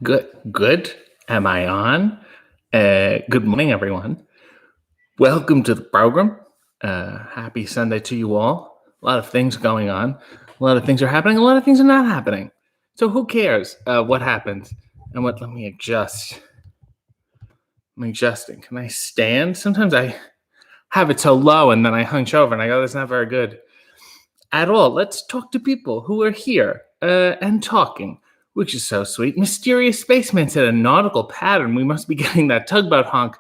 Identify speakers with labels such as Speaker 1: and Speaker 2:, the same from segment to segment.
Speaker 1: Good. Good. Am I on? Good morning, everyone. Welcome to the program. Happy Sunday to you all. A lot of things going on. A lot of things are happening. A lot of things are not happening. So who cares what happens and what? Let me adjust. I'm adjusting. Can I stand? Sometimes I have it so low and then I hunch over and I go, "That's not very good at all." Let's talk to people who are here and talking, which is so sweet. Mysterious Spaceman said a nautical pattern. We must be getting that tugboat honk.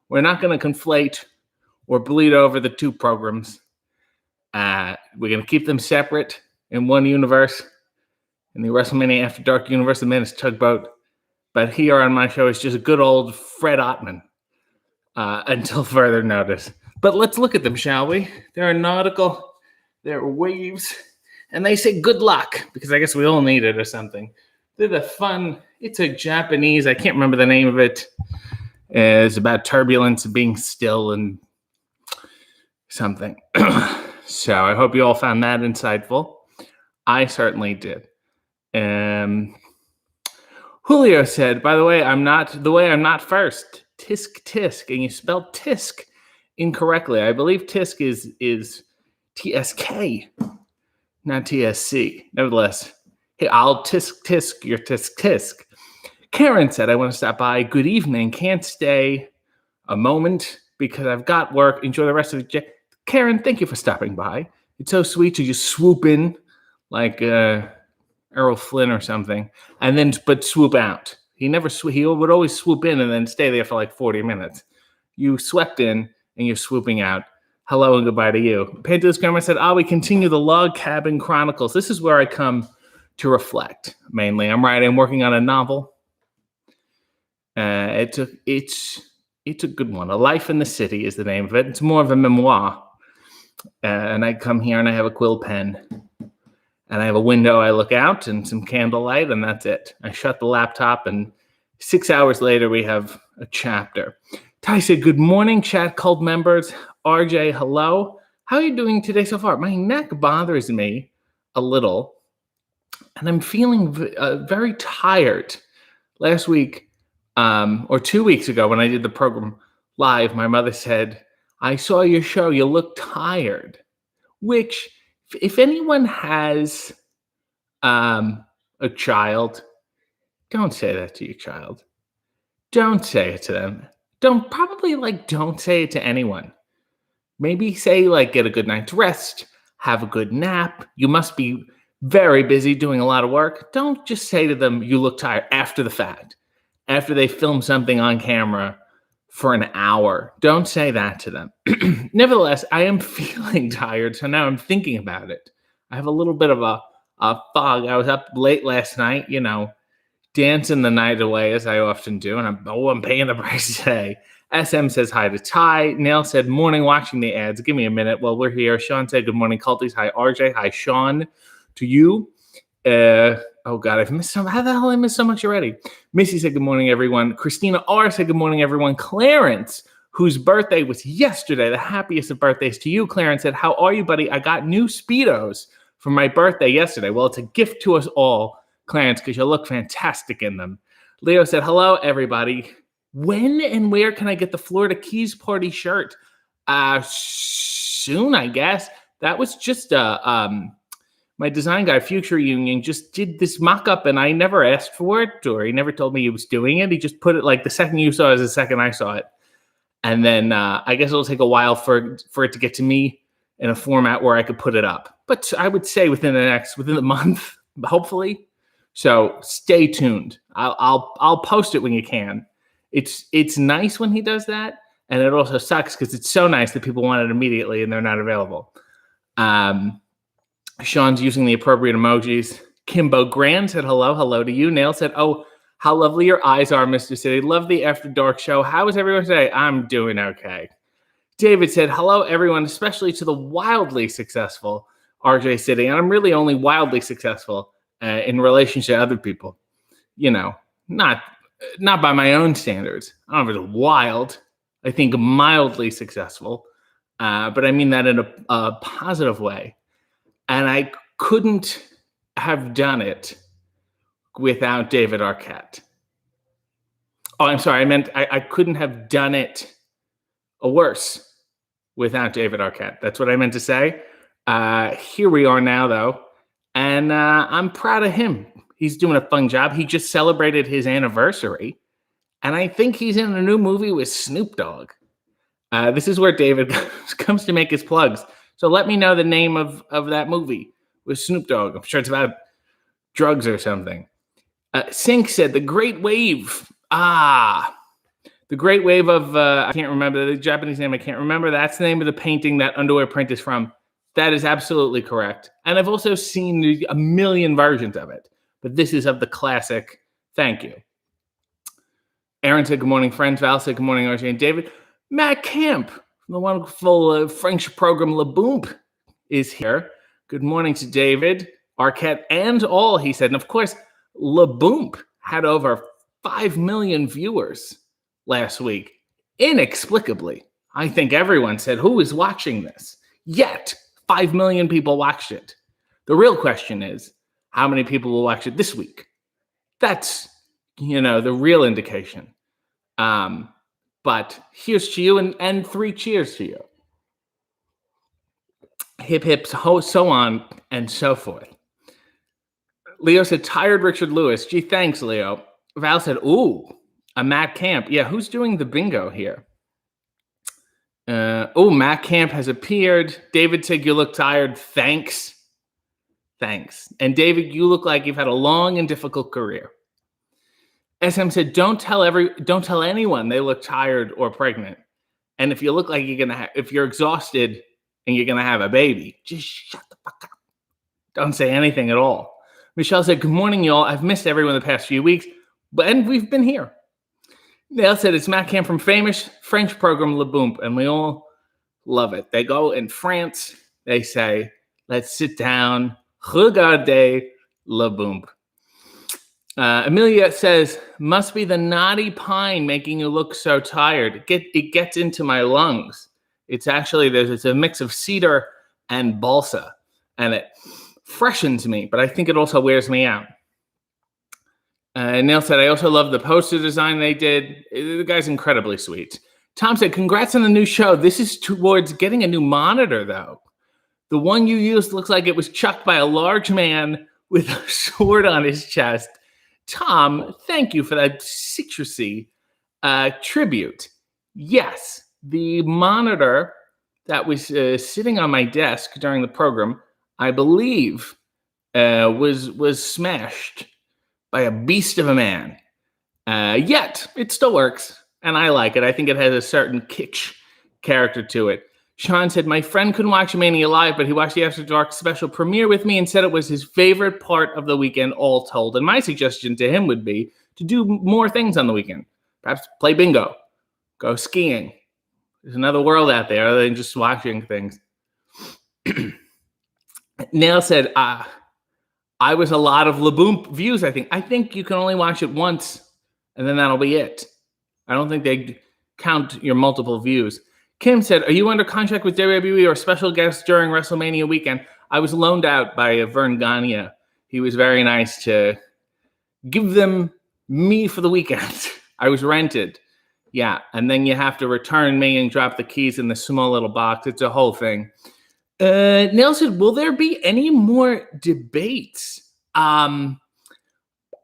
Speaker 1: We're not going to conflate or bleed over the two programs. We're going to keep them separate in one universe. In the WrestleMania After Dark universe, the man is Tugboat. But here on my show is just a good old Fred Ottman until further notice. But let's look at them, shall we? They're nautical. They're waves. And they say good luck, because I guess we all need it or something. They're the fun. It's a Japanese. I can't remember the name of it. It's about turbulence and being still and something. So I hope you all found that insightful. I certainly did. Julio said, by the way, I'm not first. Tisk tisk. And you spelled tisk incorrectly. I believe tisk is TSK, not TSC. Nevertheless, hey, I'll tisk your tisk. Karen said, I want to stop by. Good evening. Can't stay a moment because I've got work. Enjoy the rest of the day. Karen, thank you for stopping by. It's so sweet to just swoop in like Errol Flynn or something, and then but swoop out. He would always swoop in and then stay there for like 40 minutes. You swept in and you're swooping out. Hello and goodbye to you. Pantelis Grammar said, we continue the Log Cabin Chronicles. This is where I come to reflect, mainly. I'm working on a novel. It's a good one. A Life in the City is the name of it. It's more of a memoir. And I come here and I have a quill pen. And I have a window I look out and some candlelight, and that's it. I shut the laptop, and 6 hours later, we have a chapter. Ty said, good morning, chat cult members. RJ, hello. How are you doing today so far? My neck bothers me a little, and I'm feeling very tired. Last week, or 2 weeks ago, when I did the program live, my mother said, I saw your show. You look tired, which... if anyone has a child, don't say that to your child. Don't say it to them. Don't say it to anyone. Maybe say get a good night's rest, have a good nap. You must be very busy doing a lot of work. Don't just say to them, you look tired after the fact, after they film something on camera for an hour. Don't say that to them. Nevertheless, I am feeling tired, so now I'm thinking about it. I have a little bit of a fog. I was up late last night, dancing the night away as I often do, and I'm paying the price today. SM says hi to Ty. Nail said, morning, watching the ads. Give me a minute while we're here. Sean said, good morning, culties. Hi, RJ. Hi, Sean. To you. Oh, God, I've missed some. How the hell I missed so much already? Missy said, good morning, everyone. Christina R. said, good morning, everyone. Clarence, whose birthday was yesterday, the happiest of birthdays to you, Clarence, said, how are you, buddy? I got new Speedos for my birthday yesterday. Well, it's a gift to us all, Clarence, because you look fantastic in them. Leo said, hello, everybody. When and where can I get the Florida Keys Party shirt? Soon, I guess. That was just my design guy, Future Union, just did this mock-up, and I never asked for it, or he never told me he was doing it. He just put it the second you saw it is the second I saw it. And then I guess it'll take a while for it to get to me in a format where I could put it up. But I would say within the month, hopefully. So stay tuned. I'll post it when you can. It's nice when he does that, and it also sucks because it's so nice that people want it immediately and they're not available. Sean's using the appropriate emojis. Kimbo Grand said hello to you. Nail said, oh, how lovely your eyes are, Mr. City. Love the After Dark show. How is everyone today? I'm doing okay. David said, hello, everyone, especially to the wildly successful RJ City. And I'm really only wildly successful in relation to other people. Not by my own standards. I don't know if it's wild. I think mildly successful. But I mean that in a positive way. And I couldn't have done it without David Arquette. Oh, I'm sorry. I meant I couldn't have done it worse without David Arquette. That's what I meant to say. Here we are now, though, and I'm proud of him. He's doing a fun job. He just celebrated his anniversary, and I think he's in a new movie with Snoop Dogg. This is where David comes to make his plugs. So let me know the name of that movie with Snoop Dogg. I'm sure it's about drugs or something. Sink said, The Great Wave. The Great Wave of, I can't remember the Japanese name. I can't remember. That's the name of the painting that underwear print is from. That is absolutely correct. And I've also seen a million versions of it. But this is of the classic. Thank you. Aaron said, good morning, friends. Val said, good morning, RJ and David. Matt Camp from the wonderful French program Le Boomp is here. Good morning to David, Arquette, and all, he said. And of course, Le Boomp had over 5 million viewers last week. Inexplicably. I think everyone said, who is watching this? Yet, 5 million people watched it. The real question is, how many people will watch it this week? That's, the real indication. But here's to you and 3 cheers to you. Hip, hip, so on and so forth. Leo said, tired Richard Lewis. Gee, thanks, Leo. Val said, ooh, a Matt Camp. Yeah, who's doing the bingo here? Matt Camp has appeared. David said, you look tired. Thanks. And David, you look like you've had a long and difficult career. SM said, don't tell anyone they look tired or pregnant. And if you look like if you're exhausted and you're gonna have a baby, just shut the fuck up. Don't say anything at all. Michelle said, good morning, y'all. I've missed everyone the past few weeks, and we've been here. Dale said, it's Matt Camp from famous French program Le Boomp, and we all love it. They go in France, they say, let's sit down, regardez Le Boomp. Amelia says, must be the knotty pine making you look so tired. It gets into my lungs. It's actually, it's a mix of cedar and balsa, and it freshens me, but I think it also wears me out. Neil said, I also love the poster design they did. The guy's incredibly sweet. Tom said, congrats on the new show. This is towards getting a new monitor, though. The one you used looks like it was chucked by a large man with a sword on his chest. Tom, thank you for that citrusy tribute. Yes, the monitor that was sitting on my desk during the program, I believe, was smashed by a beast of a man. Yet, it still works, and I like it. I think it has a certain kitsch character to it. Sean said, my friend couldn't watch Mania live, but he watched the After Dark special premiere with me and said it was his favorite part of the weekend, all told. And my suggestion to him would be to do more things on the weekend. Perhaps play bingo, go skiing. There's another world out there other than just watching things. Neil said, I was a lot of Le Boomp views, I think. I think you can only watch it once, and then that'll be it. I don't think they count your multiple views. Kim said, are you under contract with WWE or special guests during WrestleMania weekend? I was loaned out by Vern Gagne. He was very nice to give them me for the weekend. I was rented. Yeah, and then you have to return me and drop the keys in the small little box. It's a whole thing. Neil said, will there be any more debates?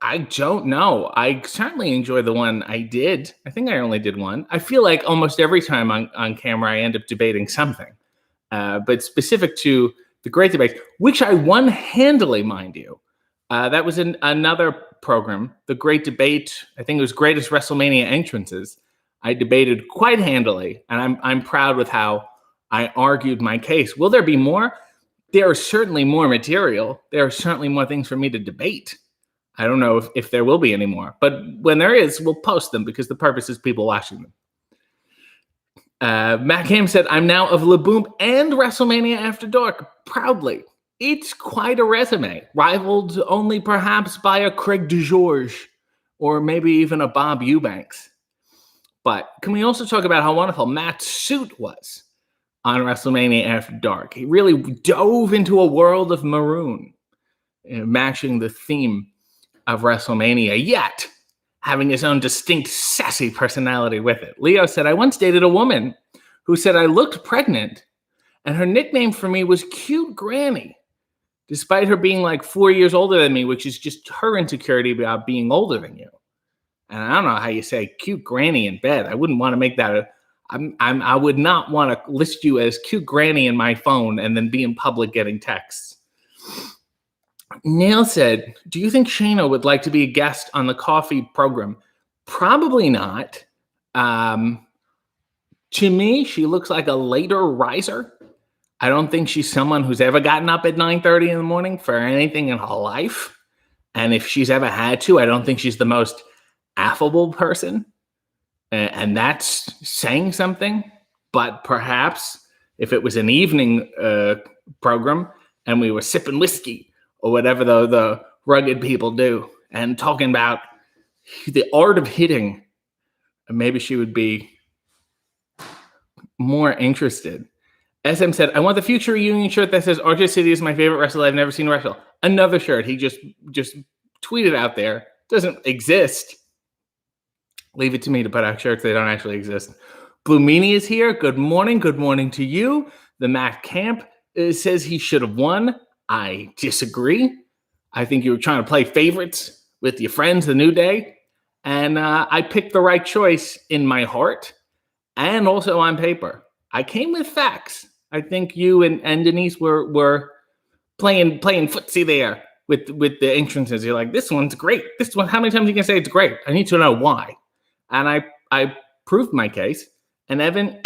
Speaker 1: I don't know. I certainly enjoy the one I did. I think I only did one. I feel like almost every time on camera, I end up debating something. But specific to the Great Debate, which I won handily, mind you. That was another program, The Great Debate. I think it was Greatest WrestleMania Entrances. I debated quite handily, and I'm proud with how I argued my case. Will there be more? There is certainly more material. There are certainly more things for me to debate. I don't know if there will be any more, but when there is, we'll post them because the purpose is people watching them. Matt Ham said, I'm now of Le Boomp and WrestleMania After Dark, proudly. It's quite a resume, rivaled only perhaps by a Craig DeGeorge or maybe even a Bob Eubanks. But can we also talk about how wonderful Matt's suit was on WrestleMania After Dark? He really dove into a world of maroon, matching the theme of WrestleMania. Yet, having his own distinct sassy personality with it. Leo said, I once dated a woman who said I looked pregnant, and her nickname for me was Cute Granny, despite her being like 4 years older than me, which is just her insecurity about being older than you. And I don't know how you say Cute Granny in bed. I wouldn't want to make that I would not want to list you as Cute Granny in my phone and then be in public getting texts. Neil said, do you think Shayna would like to be a guest on the coffee program? Probably not. To me, she looks like a later riser. I don't think she's someone who's ever gotten up at 9:30 in the morning for anything in her life. And if she's ever had to, I don't think she's the most affable person. And that's saying something. But perhaps if it was an evening program and we were sipping whiskey or whatever the rugged people do and talking about the art of hitting, maybe she would be more interested. SM said, I want the future reunion shirt that says Archer City is my favorite wrestler I've never seen wrestle. Another shirt he just tweeted out there. Doesn't exist. Leave it to me to put out shirts that don't actually exist. Blue Meanie is here. Good morning. Good morning to you. The Matt Camp says he should have won. I disagree. I think you were trying to play favorites with your friends the New Day. And I picked the right choice in my heart and also on paper. I came with facts. I think you and Denise were playing footsie there with the entrances. You're like, this one's great. This one, how many times are you going to say it's great? I need to know why. And I proved my case. And Evan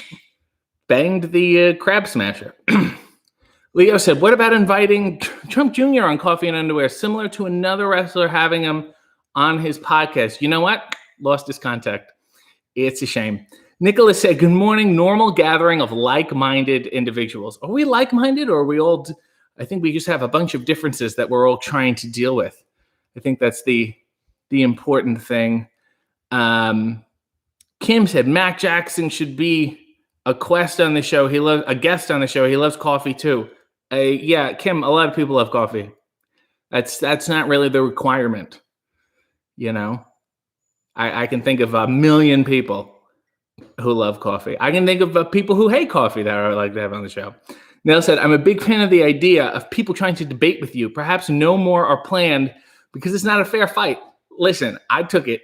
Speaker 1: banged the crab smasher. Leo said, what about inviting Trump Jr. on Coffee and Underwear, similar to another wrestler having him on his podcast? You know what? Lost his contact. It's a shame. Nicholas said, good morning, normal gathering of like-minded individuals. Are we like-minded or are we all... I think we just have a bunch of differences that we're all trying to deal with. I think that's the important thing. Kim said, Mac Jackson should be a guest on the show. He loves coffee too. Yeah, Kim, a lot of people love coffee. That's not really the requirement. You know, I can think of a million people who love coffee. I can think of people who hate coffee that I would like to have on the show. Neil said, I'm a big fan of the idea of people trying to debate with you. Perhaps no more are planned because it's not a fair fight. Listen, I took it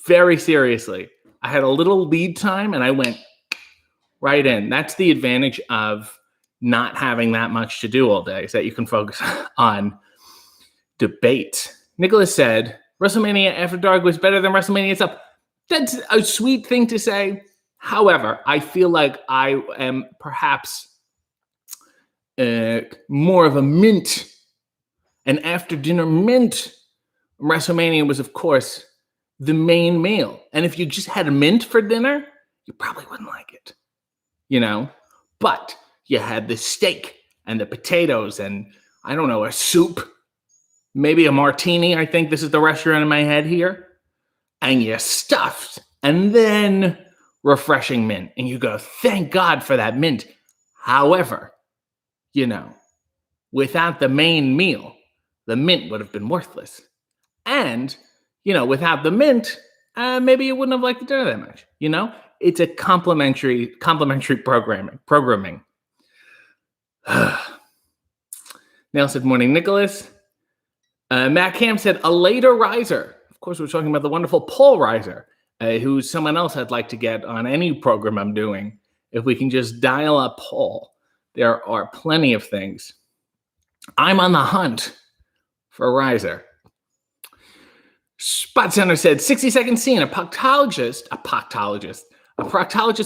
Speaker 1: very seriously. I had a little lead time and I went right in. That's the advantage of not having that much to do all day, is that you can focus on debate. Nicholas said, WrestleMania After Dark was better than WrestleMania itself. That's a sweet thing to say. However, I feel like I am perhaps more of a mint, an after-dinner mint. WrestleMania was, of course, the main meal. And if you just had a mint for dinner, you probably wouldn't like it, you know? But you had the steak and the potatoes and, I don't know, a soup, maybe a martini. I think this is the restaurant in my head here. And you stuffed, and then refreshing mint. And you go, thank God for that mint. However, you know, without the main meal, the mint would have been worthless. And, you know, without the mint, maybe you wouldn't have liked the dinner that much. You know, it's a complimentary programming. Neil said, morning, Nicholas. Matt Camp said, a later riser. Of course, we're talking about the wonderful Paul Reiser, who's someone else I'd like to get on any program I'm doing. If we can just dial up Paul, there are plenty of things. I'm on the hunt for a riser. Spot Center said, 60-second scene. A proctologist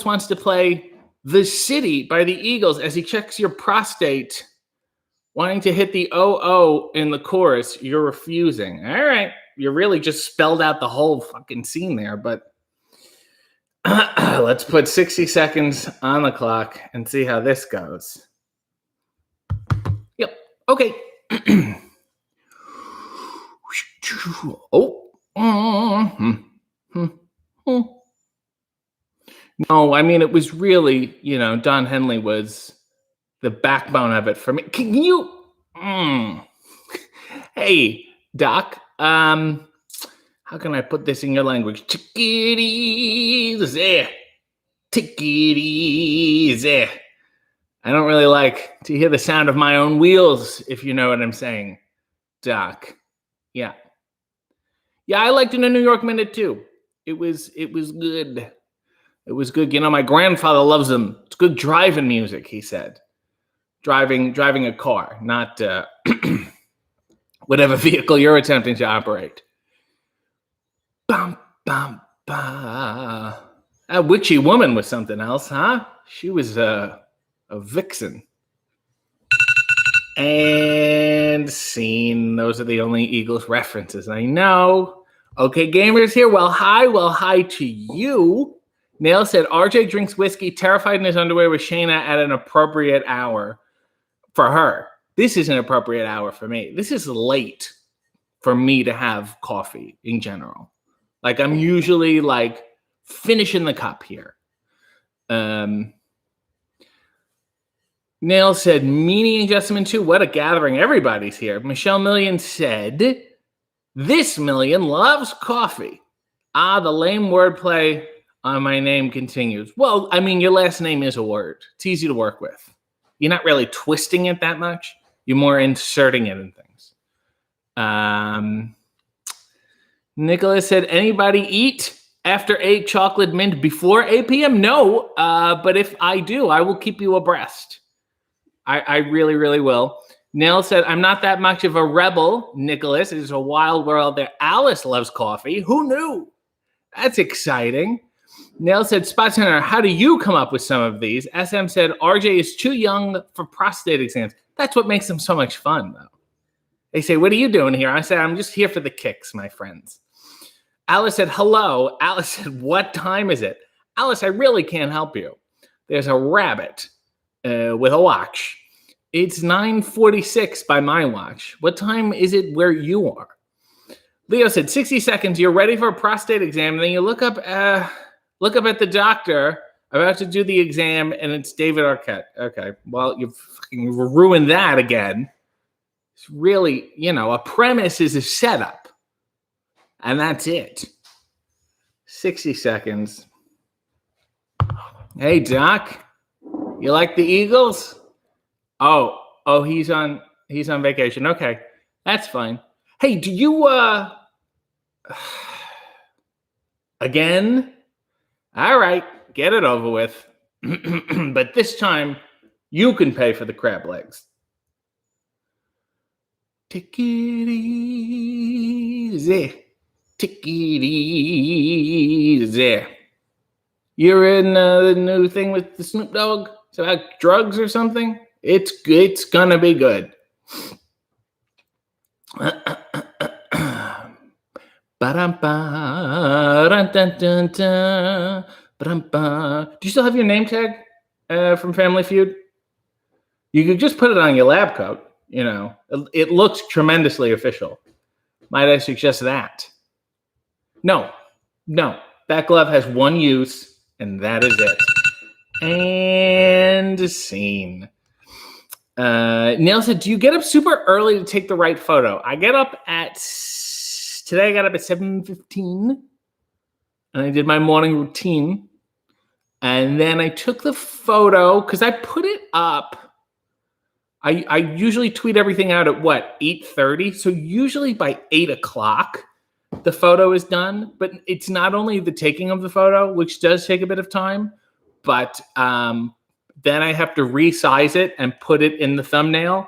Speaker 1: wants to play The City by the Eagles as he checks your prostate, wanting to hit the OO in the chorus. You're refusing. All right. You really just spelled out the whole fucking scene there, but let's put 60 seconds on the clock and see how this goes. Yep. Okay. Oh. No, I mean, it was really, you know, Don Henley was the backbone of it for me. Can you... Hey, Doc, how How can I put this in your language? Take it easy. Take it easy. I don't really like to hear the sound of my own wheels, if you know what I'm saying, Doc. Yeah. Yeah, I liked it in New York Minute too. It was good. It was good. You know, my grandfather loves them. It's good driving music, he said. Driving a car, not whatever vehicle you're attempting to operate. Bum, bum, bum. That witchy woman was something else, huh? She was a vixen. And scene. Those are the only Eagles references I know. Okay, gamers here. Well, hi to you. Nail said, RJ drinks whiskey, terrified in his underwear with Shayna at an appropriate hour for her. This is an appropriate hour for me. This is late for me to have coffee in general. Like, I'm usually like finishing the cup here. Nail said, Meanie and Jessamine too. What a gathering. Everybody's here. Michelle Million said, this Million loves coffee. The lame wordplay on my name continues. Well, I mean, your last name is a word. It's easy to work with. You're not really twisting it that much. You're more inserting it in things. Nicholas said, anybody eat after 8 chocolate mint before 8 p.m.? No, but if I do, I will keep you abreast. I really, really will. Nell said, I'm not that much of a rebel, Nicholas. It is a wild world there. Alice loves coffee. Who knew? That's exciting. Nell said, Spot Center, how do you come up with some of these? SM said, RJ is too young for prostate exams. That's what makes them so much fun, though. They say, what are you doing here? I said, I'm just here for the kicks, my friends. Alice said, hello. Alice said, what time is it? Alice, I really can't help you. There's a rabbit with a watch. It's 9:46 by my watch. What time is it where you are? Leo said, 60 seconds, you're ready for a prostate exam, and then you look up at the doctor about to do the exam, and it's David Arquette. Okay, well, you've fucking ruined that again. It's really, a premise is a setup, and that's it. 60 seconds. Hey, Doc, you like the Eagles? Oh, he's on vacation. Okay, that's fine. Hey, do you again? All right, get it over with. But this time, you can pay for the crab legs. Take it easy. Take it easy. You're in the new thing with the Snoop Dogg? It's about drugs or something? It's gonna be good. Do you still have your name tag from Family Feud? You could just put it on your lab coat. It looks tremendously official. Might I suggest that? No. That glove has one use, and that is it. And scene. Neil said, do you get up super early to take the right photo? I got up at 7:15, and I did my morning routine. And then I took the photo because I put it up. I usually tweet everything out at 8:30. So usually by 8 o'clock, the photo is done. But it's not only the taking of the photo, which does take a bit of time, but then I have to resize it and put it in the thumbnail.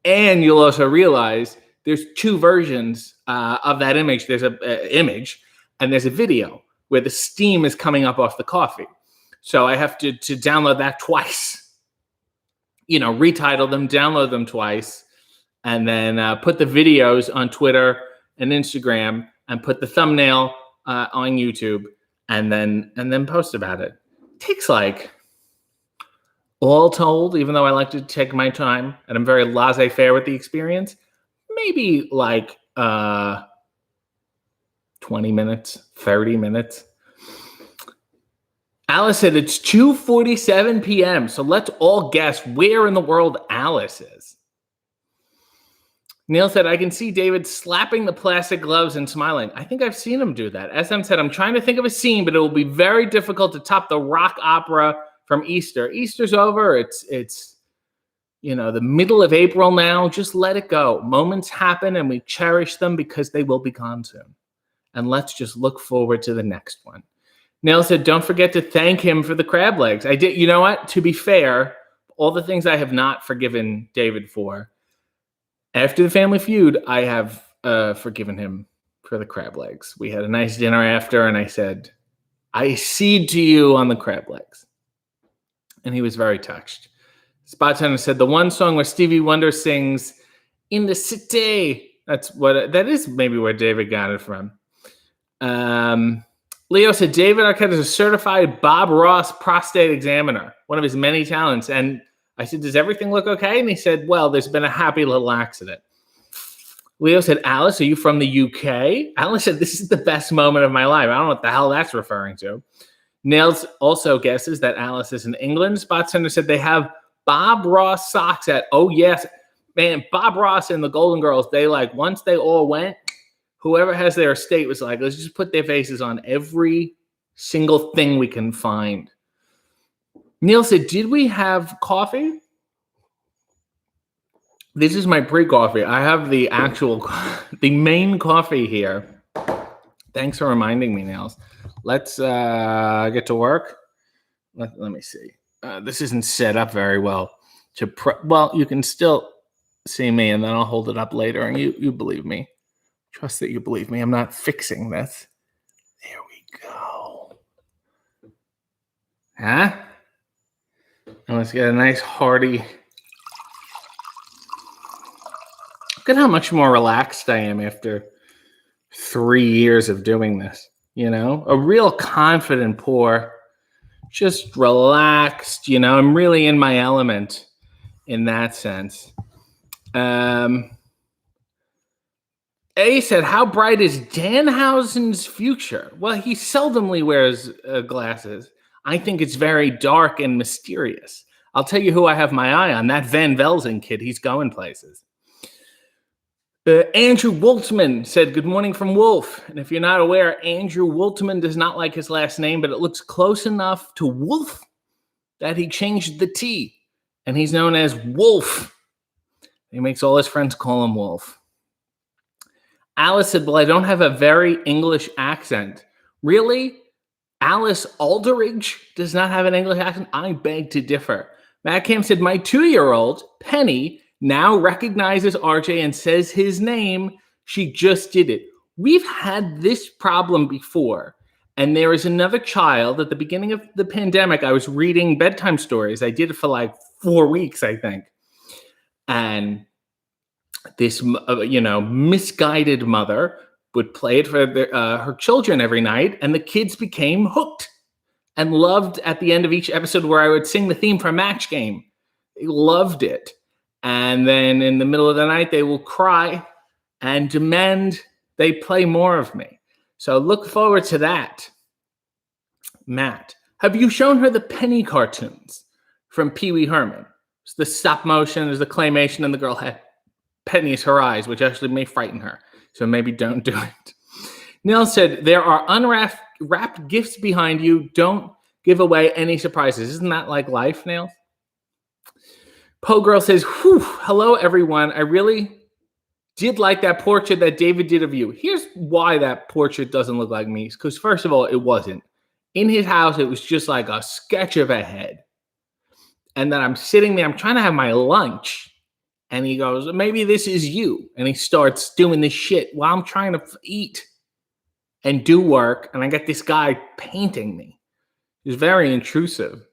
Speaker 1: And you'll also realize there's 2 versions of that image. There's an image and there's a video where the steam is coming up off the coffee. So I have to download that twice. Retitle them, download them twice, and then put the videos on Twitter and Instagram and put the thumbnail on YouTube and then post about it. It takes all told, even though I like to take my time and I'm very laissez-faire with the experience, maybe 20 minutes, 30 minutes. Alice said it's 2:47 p.m. So let's all guess where in the world Alice is. Neil said, I can see David slapping the plastic gloves and smiling. I think I've seen him do that. SM said, I'm trying to think of a scene, but it will be very difficult to top the rock opera from Easter. Easter's over. It's the middle of April now. Just let it go. Moments happen and we cherish them because they will be gone soon. And let's just look forward to the next one. Neil said, don't forget to thank him for the crab legs. I did. You know what? To be fair, all the things I have not forgiven David for, after the Family Feud, I have forgiven him for the crab legs. We had a nice dinner after, and I said, I cede to you on the crab legs. And he was very touched. Spot Center said, the one song where Stevie Wonder sings, in the city. That is maybe where David got it from. Leo said, David Arquette is a certified Bob Ross prostate examiner, one of his many talents. And I said, does everything look okay? And he said, well, there's been a happy little accident. Leo said, Alice, are you from the UK? Alice said, this is the best moment of my life. I don't know what the hell that's referring to. Nails also guesses that Alice is in England. Spot Center said they have Bob Ross socks at, oh, yes. Man, Bob Ross and the Golden Girls, once they all went, whoever has their estate was like, let's just put their faces on every single thing we can find. Neil said, did we have coffee? This is my pre-coffee. I have the main coffee here. Thanks for reminding me, Nails. Let's get to work. Let me see. This isn't set up very well. Well, you can still see me, and then I'll hold it up later, and you believe me. Trust that you believe me. I'm not fixing this. There we go. Huh? And let's get a nice hearty. Look at how much more relaxed I am after 3 years of doing this. A real confident pour. Just relaxed. I'm really in my element in that sense. A said, how bright is Danhausen's future? Well, he seldomly wears glasses. I think it's very dark and mysterious. I'll tell you who I have my eye on. That Van Velzen kid. He's going places. Andrew Woltman said, good morning from Wolf. And if you're not aware, Andrew Woltman does not like his last name, but it looks close enough to Wolf that he changed the T. And he's known as Wolf. He makes all his friends call him Wolf. Alice said, well, I don't have a very English accent. Really? Alice Aldridge does not have an English accent? I beg to differ. Matt Cam said, my 2-year-old, Penny, now recognizes RJ and says his name. She just did it. We've had this problem before. And there is another child at the beginning of the pandemic. I was reading bedtime stories. I did it for 4 weeks, I think. And this, misguided mother would play it for her children every night. And the kids became hooked and loved at the end of each episode where I would sing the theme for Match Game. They loved it. And then in the middle of the night, they will cry and demand they play more of me. So look forward to that. Matt, have you shown her the Penny cartoons from Pee Wee Herman? It's the stop motion, there's the claymation, and the girl had Penny as her eyes, which actually may frighten her. So maybe don't do it. Neil said, there are unwrapped gifts behind you. Don't give away any surprises. Isn't that like life, Neil? Poe Girl says, whew, hello, everyone. I really did like that portrait that David did of you. Here's why that portrait doesn't look like me. Because first of all, it wasn't. In his house, it was just like a sketch of a head. And then I'm sitting there, I'm trying to have my lunch. And he goes, maybe this is you. And he starts doing this shit while I'm trying to eat and do work. And I got this guy painting me. He's very intrusive.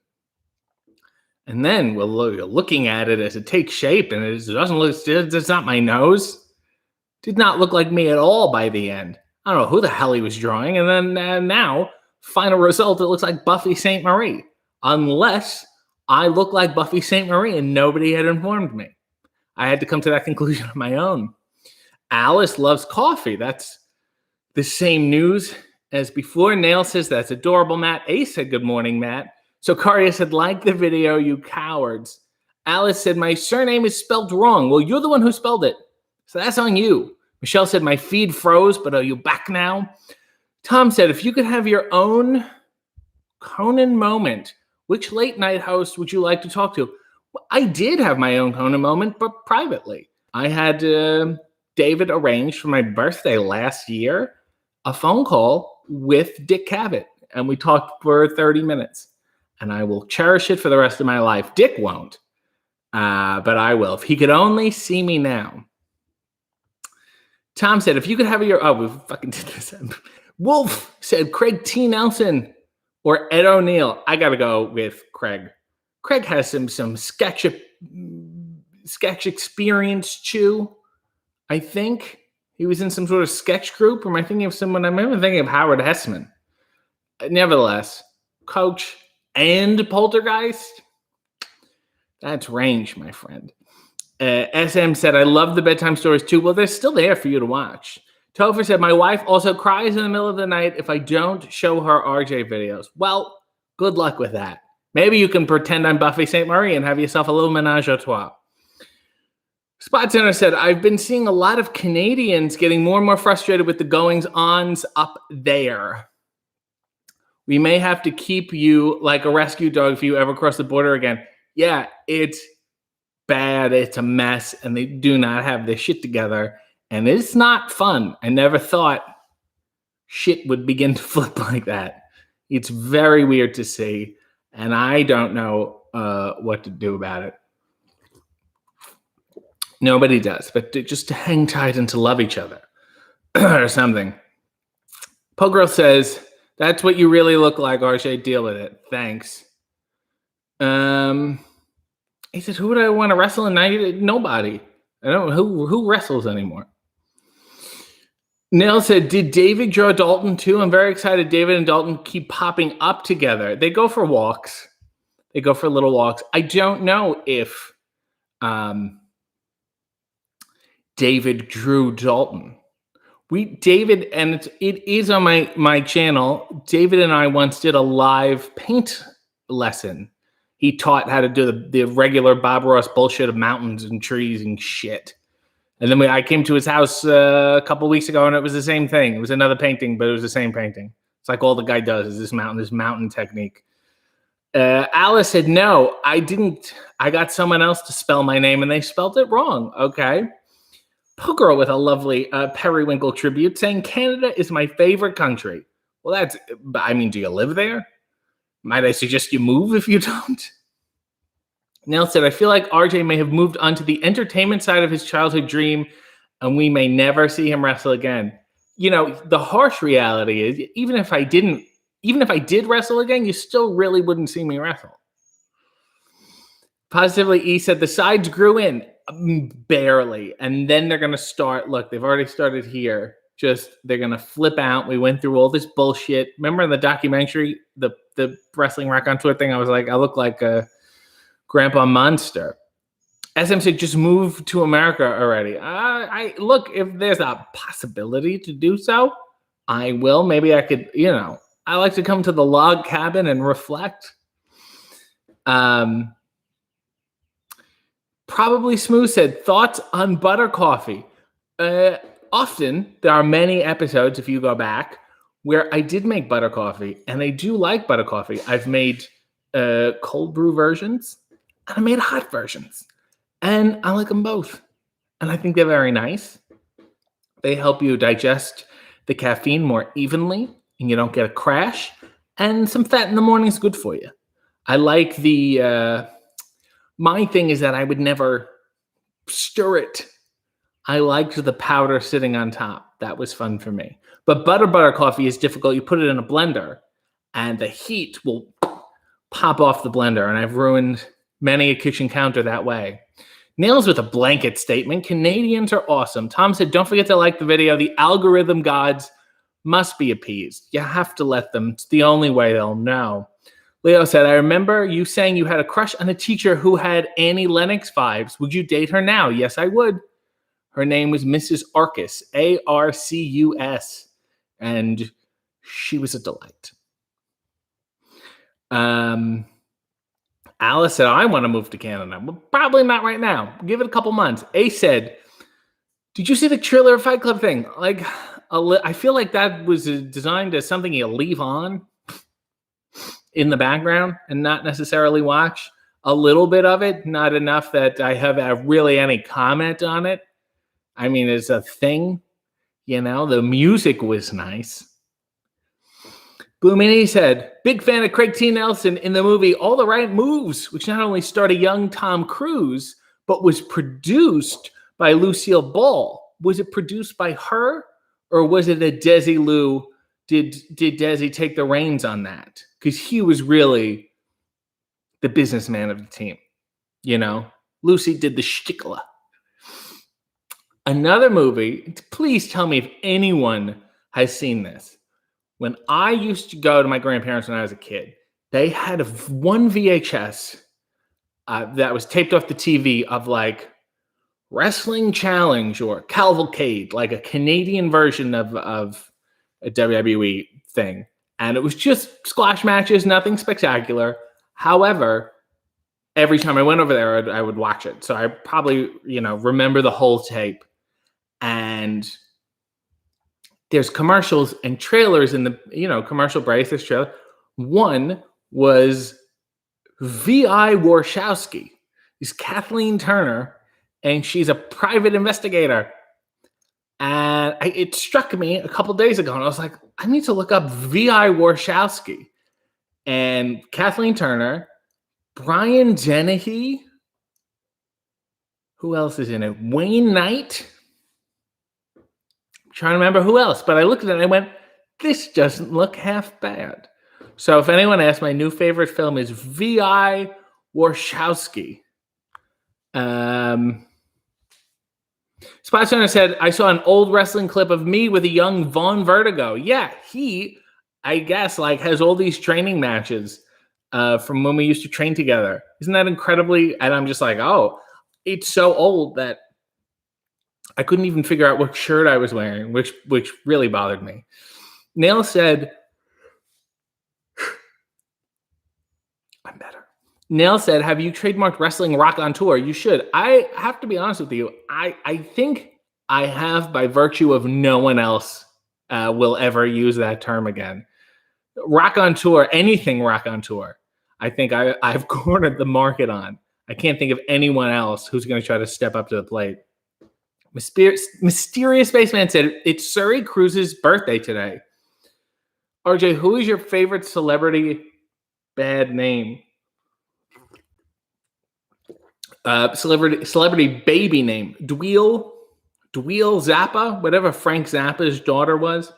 Speaker 1: And then we're looking at it as it takes shape, and it doesn't look, it's not my nose. Did not look like me at all by the end. I don't know who the hell he was drawing. And then now, final result, it looks like Buffy St. Marie. Unless I look like Buffy St. Marie and nobody had informed me. I had to come to that conclusion on my own. Alice loves coffee. That's the same news as before. Nail says, that's adorable, Matt. Ace said, good morning, Matt. So Karia said, like the video, you cowards. Alice said, my surname is spelled wrong. Well, you're the one who spelled it. So that's on you. Michelle said, my feed froze, but are you back now? Tom said, if you could have your own Conan moment, which late night host would you like to talk to? Well, I did have my own Conan moment, but privately. I had David arranged for my birthday last year a phone call with Dick Cavett, and we talked for 30 minutes. And I will cherish it for the rest of my life. Dick won't, but I will. If he could only see me now. Tom said, if you could have your... Oh, we fucking did this. Wolf said, Craig T. Nelson or Ed O'Neill. I got to go with Craig. Craig has some sketch experience, too. I think he was in some sort of sketch group. Or am I thinking of someone? I remember thinking of Howard Hessman. Nevertheless, Coach and Poltergeist. That's range, my friend. SM said, I love the bedtime stories too. Well, they're still there for you to watch. Topher said, my wife also cries in the middle of the night if I don't show her RJ videos. Well, good luck with that. Maybe you can pretend I'm Buffy St. Marie and have yourself a little menage a trois. Spot Center said, I've been seeing a lot of Canadians getting more and more frustrated with the goings-ons up there. We may have to keep you like a rescue dog if you ever cross the border again. Yeah, it's bad. It's a mess, and they do not have their shit together, and it's not fun. I never thought shit would begin to flip like that. It's very weird to see, and I don't know what to do about it. Nobody does, but just to hang tight and to love each other or something. Pogirl says, that's what you really look like, RJ. Deal with it. Thanks. He said, who would I want to wrestle? And nobody. I don't know who wrestles anymore. Neil said, did David draw Dalton too? I'm very excited. David and Dalton keep popping up together. They go for walks. They go for little walks. I don't know if David drew Dalton. David, and it is on my channel. David and I once did a live paint lesson. He taught how to do the regular Bob Ross bullshit of mountains and trees and shit. And then I came to his house a couple weeks ago, and it was the same thing. It was another painting, but it was the same painting. It's like all the guy does is this mountain technique. Alice said, no, I didn't. I got someone else to spell my name, and they spelled it wrong. Okay. Pogirl with a lovely periwinkle tribute saying, Canada is my favorite country. Well, do you live there? Might I suggest you move if you don't? Nell said, I feel like RJ may have moved on to the entertainment side of his childhood dream, and we may never see him wrestle again. You know, the harsh reality is, even if I did wrestle again, you still really wouldn't see me wrestle. Positively E said, the sides grew in barely, and then they're going to start. Look, they've already started here. They're going to flip out. We went through all this bullshit. Remember in the documentary, the wrestling raconteur thing? I was like, I look like a Grandpa Monster. SM said, just move to America already. I look, if there's a possibility to do so, I will. Maybe I could, I like to come to the log cabin and reflect. Probably Smooth said, thoughts on butter coffee. Often, there are many episodes, if you go back, where I did make butter coffee, and I do like butter coffee. I've made cold brew versions, and I made hot versions, and I like them both, and I think they're very nice. They help you digest the caffeine more evenly, and you don't get a crash, and some fat in the morning is good for you. I like my thing is that I would never stir it. I liked the powder sitting on top. That was fun for me. But butter coffee is difficult. You put it in a blender, and the heat will pop off the blender, and I've ruined many a kitchen counter that way. Nails with a blanket statement. Canadians are awesome. Tom said, don't forget to like the video. The algorithm gods must be appeased. You have to let them. It's the only way they'll know. Leo said, I remember you saying you had a crush on a teacher who had Annie Lennox vibes. Would you date her now? Yes, I would. Her name was Mrs. Arcus, Arcus, and she was a delight. Alice said, I want to move to Canada. Well, probably not right now. Give it a couple months. A said, Did you see the trailer Fight Club thing? Like, I feel like that was designed as something you leave on in the background and not necessarily watch. A little bit of it, not enough that I have really any comment on it. I mean, it's a thing, the music was nice. Boomini said, big fan of Craig T. Nelson in the movie All the Right Moves, which not only starred a young Tom Cruise, but was produced by Lucille Ball. Was it produced by her, or was it a Desi Lou? Did Desi take the reins on that? Because he was really the businessman of the team. Lucy did the shtickla. Another movie, please tell me if anyone has seen this. When I used to go to my grandparents when I was a kid, they had one VHS that was taped off the TV of like Wrestling Challenge or Cavalcade, like a Canadian version of a WWE thing. And it was just squash matches, nothing spectacular. However, every time I went over there, I would watch it. So I probably, remember the whole tape. And there's commercials and trailers in the, commercial breaks, there's trailer. One was V.I. Warshawski. Is Kathleen Turner, and she's a private investigator. And it struck me a couple days ago, and I was like, I need to look up V.I. Warshawski. And Kathleen Turner, Brian Dennehy. Who else is in it? Wayne Knight. I'm trying to remember who else, but I looked at it and I went, this doesn't look half bad. So if anyone asks, my new favorite film is V.I. Warshawski. Spot Center said, I saw an old wrestling clip of me with a young Vaughn Vertigo. Yeah, he, I guess, has all these training matches from when we used to train together. Isn't that incredibly? And I'm just like, oh, it's so old that I couldn't even figure out what shirt I was wearing, which really bothered me. Nail said, I'm better. Nail said, have you trademarked Wrestling Rock on Tour? You should. I have to be honest with you. I think I have, by virtue of no one else will ever use that term again. Rock on Tour, anything Rock on Tour, I think I've cornered the market on. I can't think of anyone else who's going to try to step up to the plate. Mysterious Spaceman said, it's Surrey Cruz's birthday today. RJ, who is your favorite celebrity bad name? Celebrity baby name. Dweel Zappa, whatever Frank Zappa's daughter was.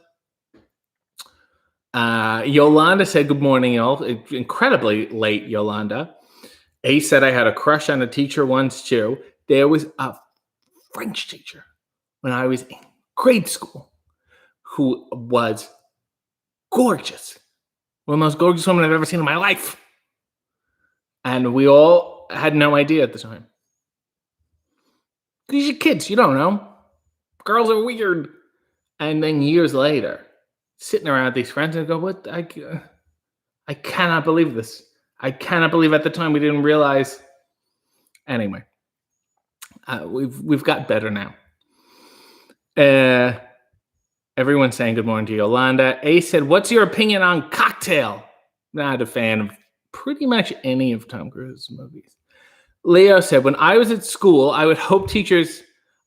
Speaker 1: Yolanda said, good morning, y'all. Incredibly late, Yolanda. Ace said, I had a crush on a teacher once, too. There was a French teacher when I was in grade school who was gorgeous. One of the most gorgeous women I've ever seen in my life. And we all had no idea at the time. Because you're kids, you don't know. Girls are weird. And then years later, sitting around with these friends and go, what? I cannot believe this. I cannot believe at the time we didn't realize. Anyway, we've got better now. Everyone's saying good morning to Yolanda. Ace said, what's your opinion on Cocktail? Not a fan of pretty much any of Tom Cruise's movies. Leo said, when I was at school, I would hope teachers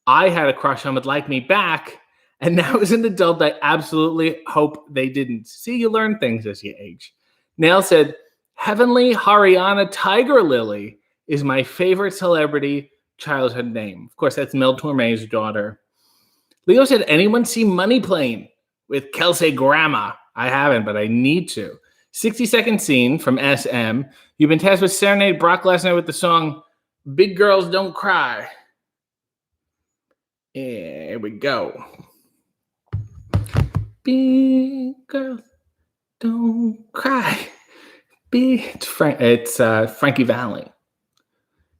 Speaker 1: I had a crush on would like me back. And now as an adult, I absolutely hope they didn't. See, you learn things as you age. Nail said, Heavenly Haryana Tiger Lily is my favorite celebrity childhood name. Of course, that's Mel Torme's daughter. Leo said, anyone see Money Plane with Kelsey Grammer? I haven't, but I need to. 60-second scene from SM. You've been tasked with serenade Brock Lesnar with the song Big Girls Don't Cry. Here we go. Big girls don't cry. It's Frankie Valli.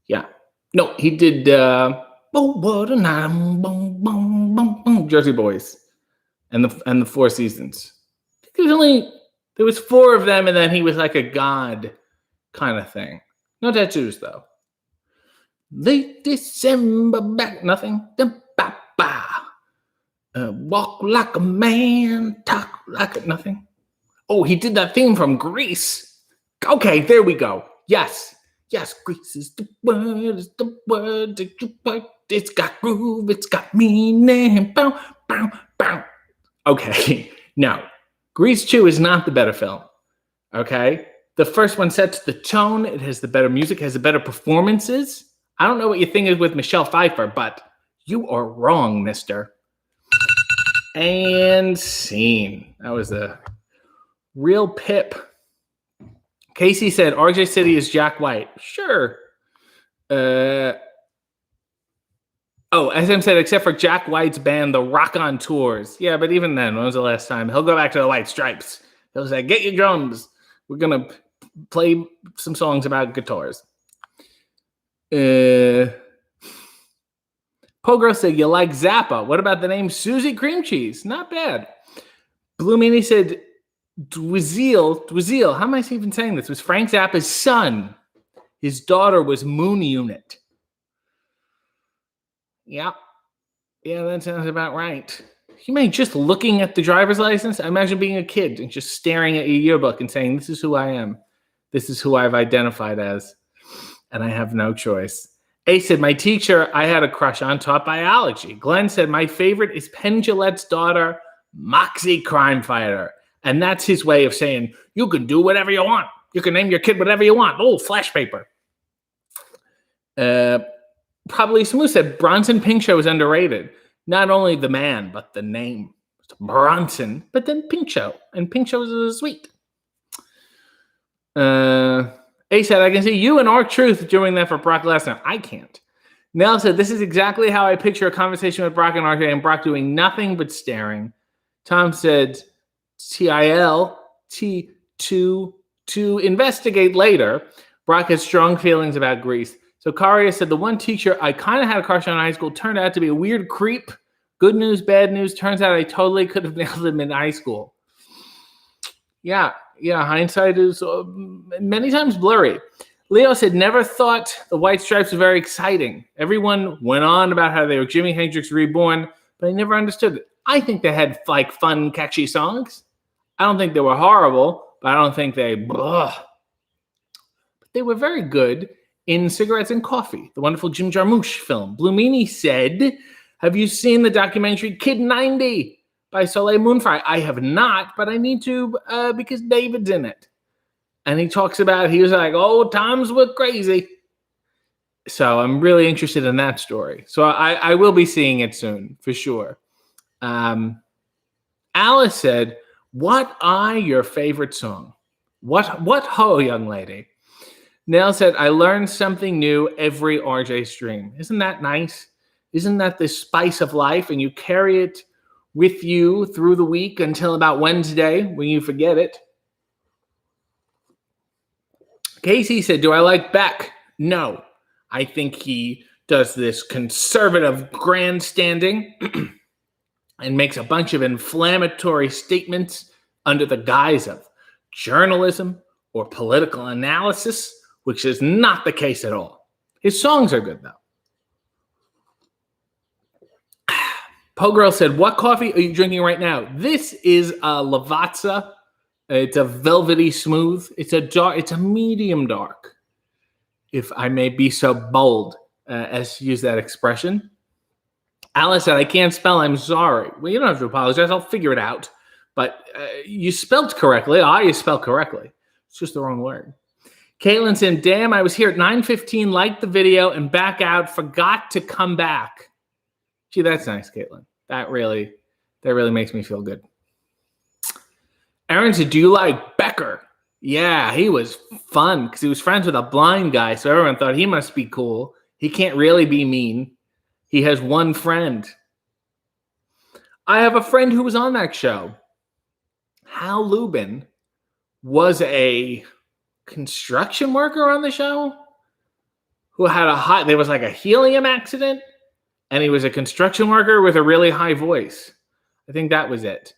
Speaker 1: Yeah. No, he did Oh, what a night. Boom, boom, boom, boom. Jersey Boys. And the Four Seasons. There was four of them, and then he was like a god kind of thing. No tattoos, though. Late December back, nothing. Walk like a man, talk like a nothing. Oh, he did that theme from Grease. Okay, there we go. Yes, Grease is the word that you put. It's got groove, it's got meaning. Bow, bow, bow. Okay, no. Grease 2 is not the better film. Okay? The first one sets the tone. It has the better music, has the better performances. I don't know what your thing is with Michelle Pfeiffer, but you are wrong, mister. And scene. That was a real pip. Casey said, RJ City is Jack White. Sure. SM said, except for Jack White's band, the Rock on Tours. Yeah, but even then, when was the last time? He'll go back to the White Stripes. He'll say, get your drums. We're going to play some songs about guitars. Pogro said, you like Zappa. What about the name Susie Cream Cheese? Not bad. Blue Meanie said, Dweezil, how am I even saying this? Was Frank Zappa's son. His daughter was Moon Unit. Yeah, that sounds about right. You mean just looking at the driver's license? I imagine being a kid and just staring at your yearbook and saying, this is who I am. This is who I've identified as. And I have no choice. A said, my teacher I had a crush on taught biology. Glenn said, my favorite is Penn Jillette's daughter, Moxie Crime Fighter. And that's his way of saying, you can do whatever you want. You can name your kid whatever you want. Oh, flash paper. Probably Smooth said, Bronson Pinchot is underrated. Not only the man, but the name. It's Bronson, but then Pinchot. And Pinchot is sweet. A said, I can see you and R-Truth doing that for Brock Lesnar. I can't. Nell said, this is exactly how I picture a conversation with Brock and RJ, and Brock doing nothing but staring. Tom said, TIL, to investigate later. Brock has strong feelings about Grease. So Karia said, the one teacher I kind of had a crush on in high school turned out to be a weird creep. Good news, bad news. Turns out I totally could have nailed him in high school. Yeah, hindsight is many times blurry. Leo said, never thought the White Stripes were very exciting. Everyone went on about how they were Jimi Hendrix reborn, but I never understood it. I think they had like fun, catchy songs. I don't think they were horrible, but I don't think but they were very good in Cigarettes and Coffee, the wonderful Jim Jarmusch film. Blue Meanie said, have you seen the documentary Kid 90 by Soleil Moonfry? I have not, but I need to because David's in it. And he talks about, he was like, oh, times were crazy. So I'm really interested in that story. So I will be seeing it soon, for sure. Alice said, what are your favorite song? What ho, young lady? Nell said, I learn something new every RJ stream. Isn't that nice? Isn't that the spice of life? And you carry it with you through the week until about Wednesday when you forget it. Casey said, do I like Beck? No. I think he does this conservative grandstanding and makes a bunch of inflammatory statements under the guise of journalism or political analysis, which is not the case at all. His songs are good, though. Pogirl said, what coffee are you drinking right now? This is a Lavazza. It's a velvety smooth. It's a medium dark, if I may be so bold as to use that expression. Alice said, I can't spell. I'm sorry. Well, you don't have to apologize. I'll figure it out. But you spelled correctly. You spelled correctly. It's just the wrong word. Caitlin said, damn, I was here at 9:15, liked the video, and back out, forgot to come back. Gee, that's nice, Caitlin. That really makes me feel good. Aaron said, do you like Becker? Yeah, he was fun because he was friends with a blind guy, so everyone thought he must be cool. He can't really be mean. He has one friend. I have a friend who was on that show. Hal Lubin was a construction worker on the show who had there was like a helium accident, and he was a construction worker with a really high voice. I think that was it.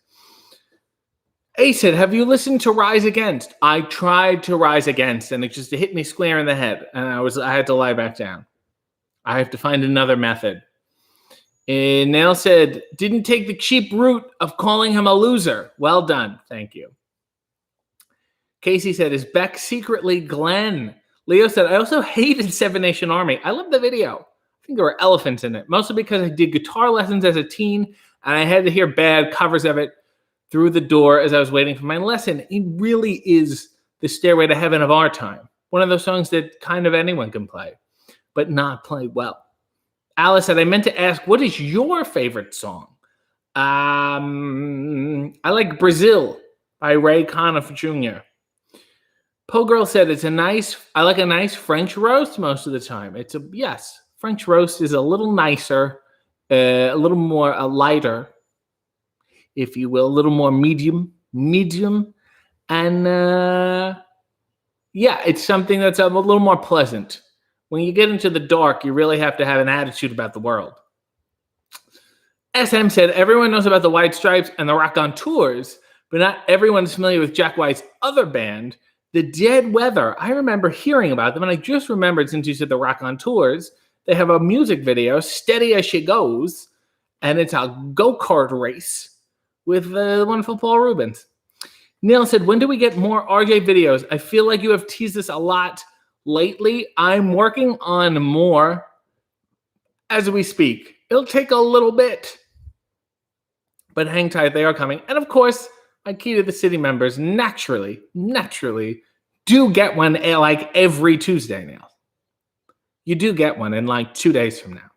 Speaker 1: Ace said, have you listened to Rise Against? I tried to Rise Against, and it just hit me square in the head, and I had to lie back down. I have to find another method. And Nail said, didn't take the cheap route of calling him a loser. Well done. Thank you. Casey said, is Beck secretly Glenn? Leo said, I also hated Seven Nation Army. I loved the video. I think there were elephants in it, mostly because I did guitar lessons as a teen, and I had to hear bad covers of it through the door as I was waiting for my lesson. It really is the Stairway to Heaven of our time. One of those songs that kind of anyone can play, but not play well. Alice said, I meant to ask, what is your favorite song? I like Brazil by Ray Conniff Jr. Poe Girl said, I like a nice French roast most of the time. Yes, French roast is a little nicer, a little more lighter, if you will, a little more medium. And it's something that's a little more pleasant. When you get into the dark, you really have to have an attitude about the world. SM said, everyone knows about the White Stripes and the Rock on Tours, but not everyone's familiar with Jack White's other band, The Dead Weather. I remember hearing about them, and I just remembered, since you said the Rock on Tours, they have a music video, Steady As She Goes, and it's a go-kart race with the wonderful Paul Rubens. Neil said, when do we get more RJ videos? I feel like you have teased this a lot lately. I'm working on more as we speak. It'll take a little bit, but hang tight, they are coming. And of course, my Key to the City members naturally do get one like every Tuesday now. You do get one in like 2 days from now.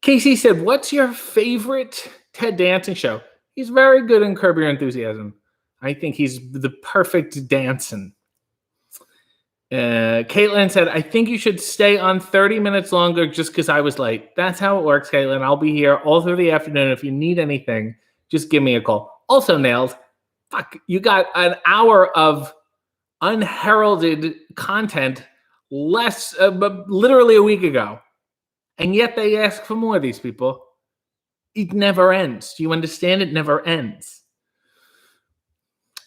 Speaker 1: Casey said, what's your favorite Ted Danson show? He's very good in Curb Your Enthusiasm. I think he's the perfect Danson. Caitlin said, I think you should stay on 30 minutes longer just because I was late. That's how it works, Caitlin. I'll be here all through the afternoon. If you need anything, just give me a call. Also, Nails, fuck, you got an hour of unheralded content literally a week ago. And yet they ask for more of these people. It never ends. Do you understand? It never ends.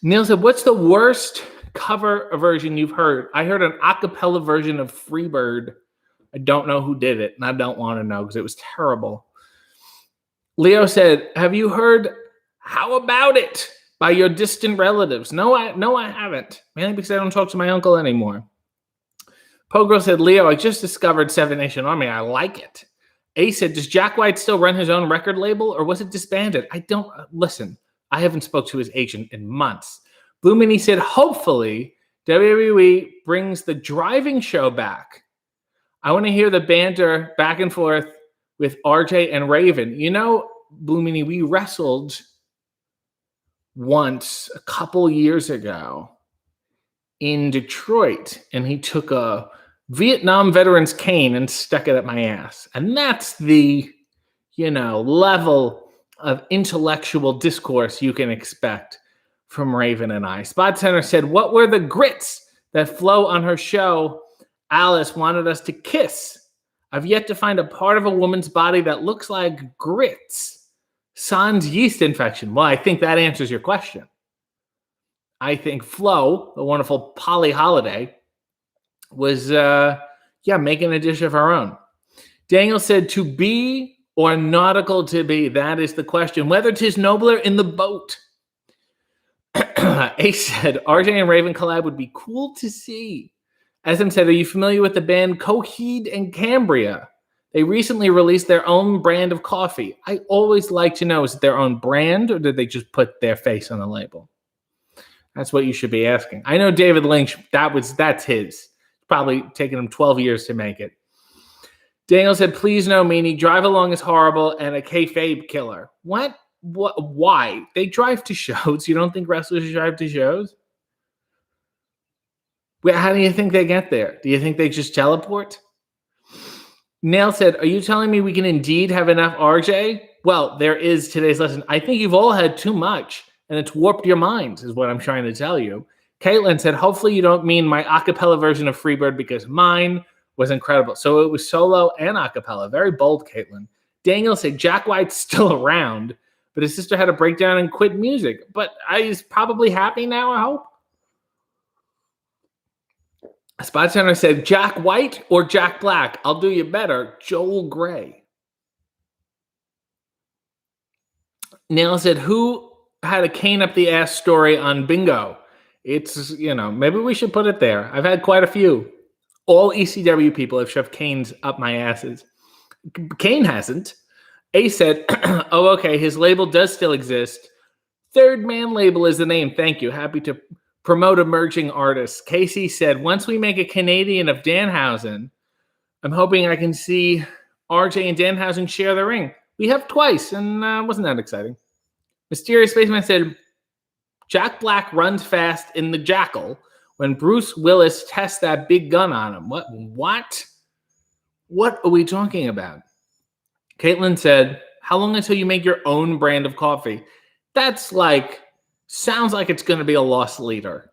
Speaker 1: Neil said, what's the worst cover version you've heard? I heard an a cappella version of Freebird. I don't know who did it, and I don't want to know because it was terrible. Leo said, have you heard How About It by Your Distant Relatives? No, I haven't. Mainly because I don't talk to my uncle anymore. Pogo said, Leo, I just discovered Seven Nation Army. I like it. A said, does Jack White still run his own record label, or was it disbanded? I don't listen. I haven't spoke to his agent in months. Blue Mini said, hopefully WWE brings the driving show back. I want to hear the banter back and forth with RJ and Raven. You know, Blue Mini, we wrestled once a couple years ago in Detroit, and he took a Vietnam veteran's cane and stuck it at my ass. And that's the, level of intellectual discourse you can expect from Raven and I. Spot Center said, what were the grits that flow on her show? Alice wanted us to kiss. I've yet to find a part of a woman's body that looks like grits. Sans yeast infection. Well, I think that answers your question. I think Flo, the wonderful Polly Holiday, was, making a dish of her own. Daniel said, to be or nautical to be? That is the question. Whether 'tis nobler in the boat. Ace said, RJ and Raven collab would be cool to see. SM said, are you familiar with the band Coheed and Cambria? They recently released their own brand of coffee. I always like to know, is it their own brand, or did they just put their face on the label? That's what you should be asking. I know David Lynch, that's his. It's probably taken him 12 years to make it. Daniel said, please no, Meanie. Drive Along is horrible and a kayfabe killer. What? Why? They drive to shows. You don't think wrestlers drive to shows? How do you think they get there? Do you think they just teleport? Nail said, are you telling me we can indeed have enough RJ? Well, there is today's lesson. I think you've all had too much, and it's warped your minds, is what I'm trying to tell you. Caitlin said, hopefully you don't mean my a cappella version of Freebird, because mine was incredible. So it was solo and a cappella. Very bold, Caitlin. Daniel said, Jack White's still around, but his sister had a breakdown and quit music. But he's probably happy now, I hope. Spot Center said, Jack White or Jack Black? I'll do you better, Joel Gray. Neil said, who had a cane up the ass story on bingo? It's, maybe we should put it there. I've had quite a few. All ECW people have shoved canes up my asses. Kane hasn't. A said, oh, okay, his label does still exist. Third Man Label is the name. Thank you. Happy to promote emerging artists. Casey said, once we make a Canadian of Danhausen, I'm hoping I can see RJ and Danhausen share the ring. We have twice, and wasn't that exciting? Mysterious Spaceman said, Jack Black runs fast in the Jackal when Bruce Willis tests that big gun on him. What? What are we talking about? Caitlin said, how long until you make your own brand of coffee? That's sounds like it's going to be a loss leader.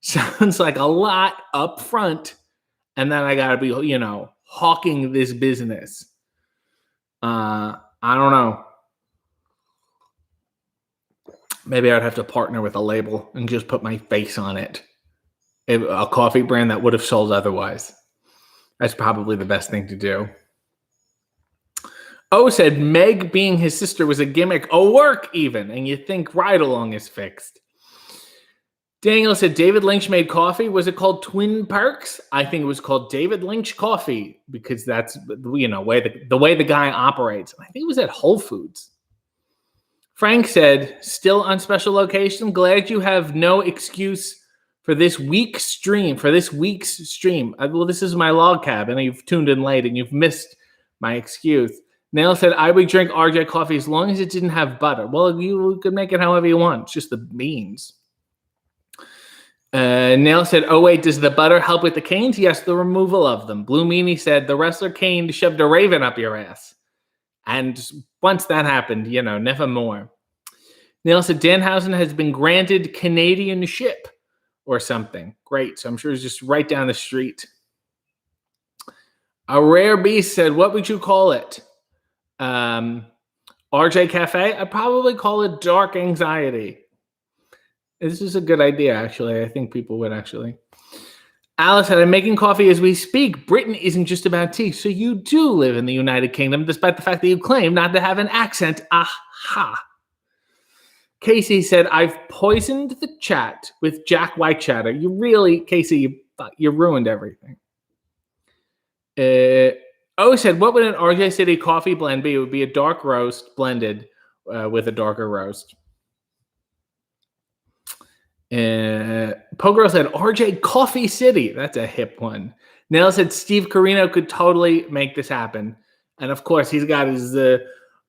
Speaker 1: Sounds like a lot up front. And then I got to be, hawking this business. I don't know. Maybe I'd have to partner with a label and just put my face on it. A coffee brand that would have sold otherwise. That's probably the best thing to do. O said Meg being his sister was a gimmick, a work even, and you think Ride Along is fixed. Daniel said David Lynch made coffee. Was it called Twin Perks? I think it was called David Lynch Coffee because that's the way the guy operates. I think it was at Whole Foods. Frank said, still on special location. Glad you have no excuse for this week's stream. Well, this is my log cabin, and you've tuned in late, and you've missed my excuse. Nail said, I would drink RJ coffee as long as it didn't have butter. Well, you could make it however you want. It's just the beans. Nail said, oh, wait, does the butter help with the canes? Yes, the removal of them. Blue Meanie said, the wrestler cane shoved a raven up your ass. And once that happened, never more. Neil said, Danhausen has been granted Canadian ship or something. Great. So I'm sure it's just right down the street. A Rare Beast said, what would you call it? RJ Cafe? I'd probably call it Dark Anxiety. This is a good idea, actually. I think people would actually. Alice said, I'm making coffee as we speak. Britain isn't just about tea. So you do live in the United Kingdom, despite the fact that you claim not to have an accent. Aha. Casey said, I've poisoned the chat with Jack White chatter. You really, Casey, you ruined everything. Said, what would an RJ City coffee blend be? It would be a dark roast blended with a darker roast. Pogirl said, RJ Coffee City. That's a hip one. Nell said, Steve Carino could totally make this happen. And of course, he's got his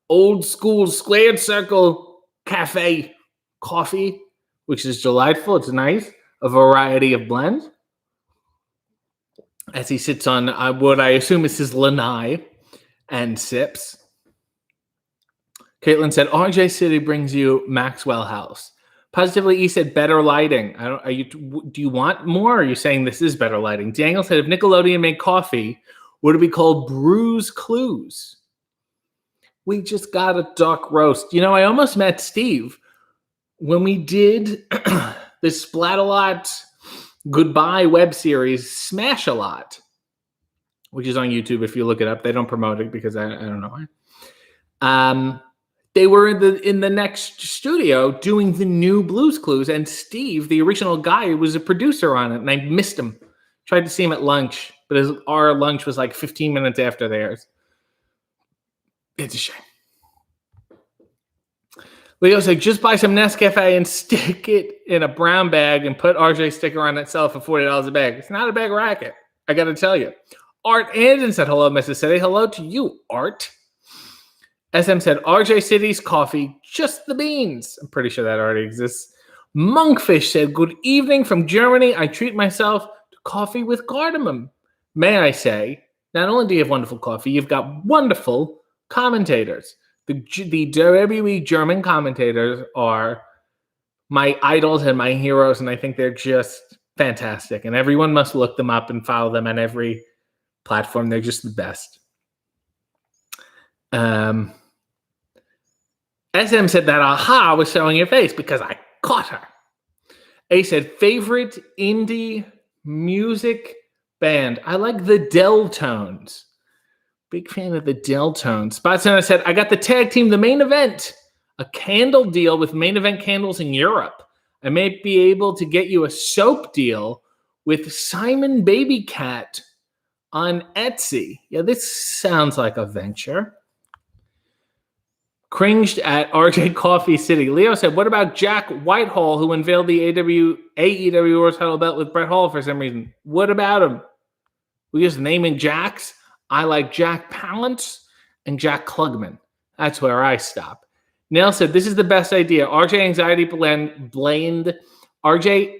Speaker 1: old school squared circle cafe coffee, which is delightful. It's nice. A variety of blends. As he sits on what I assume is his lanai and sips. Caitlin said, RJ City brings you Maxwell House. Positively, he said better lighting. Do you want more? Or are you saying this is better lighting? Daniel said if Nickelodeon made coffee, would it be called Brew's Clues? We just got a dark roast. I almost met Steve when we did the Splat-A-Lot Goodbye web series Smash-A-Lot, which is on YouTube if you look it up. They don't promote it because I don't know why. They were in the next studio doing the new Blues Clues, and Steve, the original guy, was a producer on it, and I missed him. Tried to see him at lunch, but our lunch was like 15 minutes after theirs. It's a shame. Leo said, just buy some Nescafe and stick it in a brown bag and put RJ sticker on itself for $40 a bag. It's not a bag racket, I got to tell you. Art Anderson said, hello, Mrs. City. Hello to you, Art. SM said, RJ City's coffee, just the beans. I'm pretty sure that already exists. Monkfish said, good evening from Germany. I treat myself to coffee with cardamom. May I say, not only do you have wonderful coffee, you've got wonderful commentators. The WWE German commentators are my idols and my heroes, and I think they're just fantastic. And everyone must look them up and follow them on every platform. They're just the best. SM said that aha was showing your face because I caught her. A said, favorite indie music band. I like the Deltones. Big fan of the Deltones. Spot Center said, I got the tag team, the main event. a candle deal with Main Event Candles in Europe. I may be able to get you a soap deal with Simon Baby Cat on Etsy. Yeah, this sounds like a venture. Cringed at RJ Coffee City. Leo said, what about Jack Whitehall, who unveiled the AEW World Title belt with Bret Hall for some reason? What about him? We just naming Jacks. I like Jack Palance and Jack Klugman. That's where I stop. Nell said, this is the best idea. RJ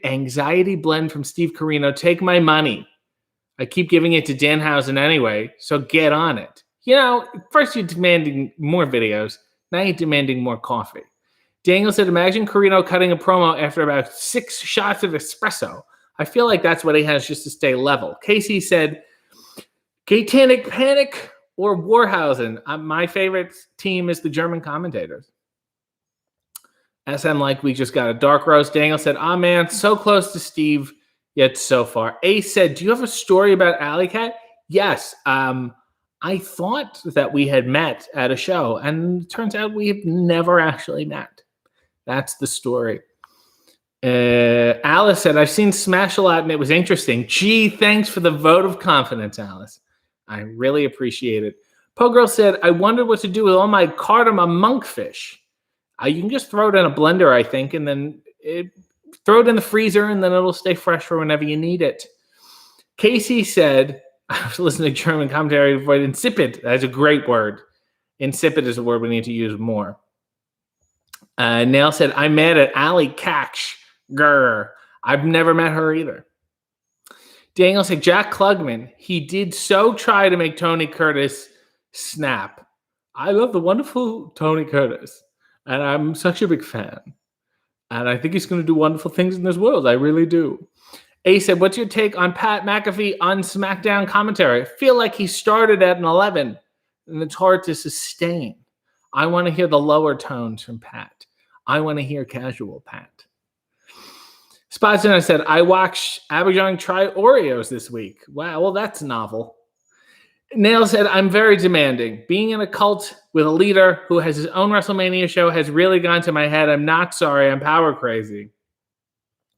Speaker 1: Anxiety Blend from Steve Carino. Take my money. I keep giving it to Danhausen anyway, so get on it. You know, first you're demanding more videos. Now you're demanding more coffee. Daniel said, imagine Carino cutting a promo after about 6 shots of espresso. I feel like that's what he has just to stay level. Casey said, Satanic Panic or Warhausen. My favorite team is the German commentators. SM like we just got a dark roast. Daniel said, man, so close to Steve, yet so far. Ace said, do you have a story about Alley Cat? Yes. I thought that we had met at a show, and it turns out we have never actually met. That's the story. Alice said, I've seen Smash a lot, and it was interesting. Gee, thanks for the vote of confidence, Alice. I really appreciate it. Pogirl said, I wondered what to do with all my cardamom monkfish. You can just throw it in a blender, I think, and then throw it in the freezer, and then it'll stay fresh for whenever you need it. Casey said, I was listening to German commentary before. Insipid. That's a great word. Insipid is a word we need to use more. Nail said, I'm mad at Ali Kaksh. Grr. I've never met her either. Daniel said, Jack Klugman. He did so try to make Tony Curtis snap. I love the wonderful Tony Curtis. And I'm such a big fan. And I think he's going to do wonderful things in this world. I really do. A said, what's your take on Pat McAfee on SmackDown commentary? I feel like he started at an 11, and it's hard to sustain. I want to hear the lower tones from Pat. I want to hear casual Pat. Spotsona said, I watched Abijang try Oreos this week. Wow, well, that's novel. Nail said, I'm very demanding. Being in a cult with a leader who has his own WrestleMania show has really gone to my head. I'm not sorry. I'm power crazy.